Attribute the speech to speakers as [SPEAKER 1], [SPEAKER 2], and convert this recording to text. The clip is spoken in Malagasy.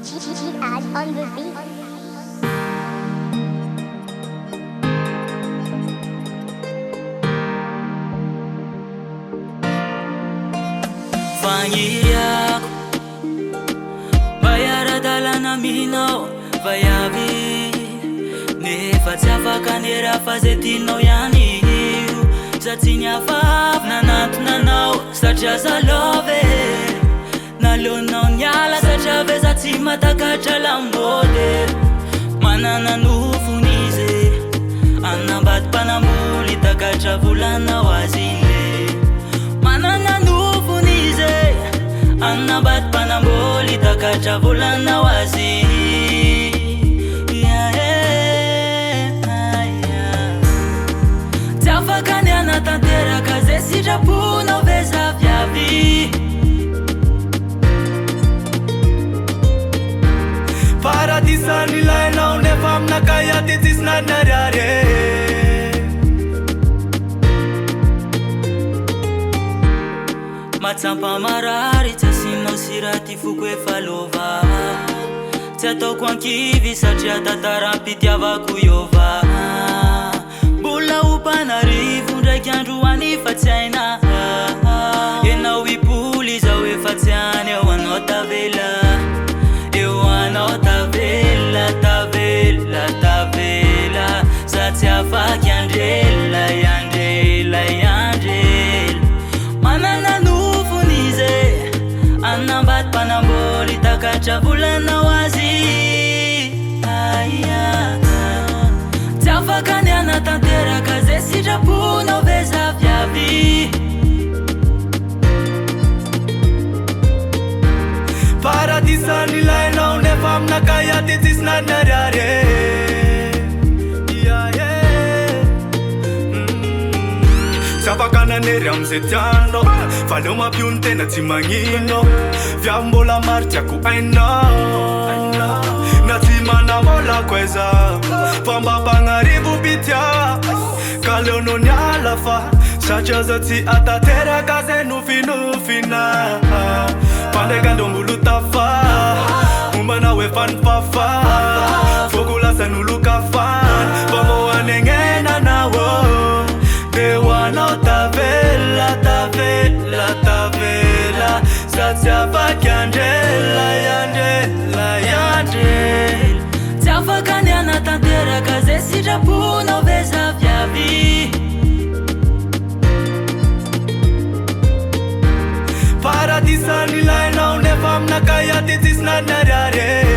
[SPEAKER 1] DJiady on the beat.
[SPEAKER 2] Fangiriako Bayaradalana minao Vayavi Nefa tsy afaka ny raha fazetinao ihany io Satria ny afavy nanatonanao satria zalove Naleonao niala satria veza tsy matakatra lambode Manana nofonize Anambady mpanamboly takatra volanao azy ine Manana nofonize Anambady mpanamboly takatra volanao azy Tsy afaka ny anatanteraka zay sitraponao veza viavy
[SPEAKER 3] Paradisany ilainao nefa aminakayady tsisy nanariare
[SPEAKER 2] Matsampa marary tsy asinao sira ty foko efa lova Tsy ataoko ankivy satria tantarampitiavako iova Mbola hompanarivo ndraiky andro anifa tsy aina Enao ipoly zao efa tsy any eo anao tavela Eo anao tavela, tavela, tavela Sa tsy afaky andrela, iandrela, iandrela Manana nofonize Anambady mpanamboly takatra volanao azy Tsy afaka ny anatanteraka zay sitraponao veza viavy
[SPEAKER 3] Paradisany ilainao nefa aminakayady tsisy nanariare Tsy afaka nanery amizay tianao Fa leo mampio tena tsy magnino Viavy mbola maro tiako ainao Na tsy manambolako aiza Fa mba mpagnarivo bitia Ka leo no niala fa Satria zao tsy atateraka zay nofinofina Pandekandro mbolo tafa Mombanao efa nifafa Foko lasa nolokafana Fa moanegnenanao De hoanao tavela, tavela, tavela Sa tsy afaky andrela, iandrela, iandrela
[SPEAKER 2] Tsy afaka ny anatanteraka zay sitraponao veza viavy
[SPEAKER 3] Paradisany ilainao nefa aminakayady tsisy nanariare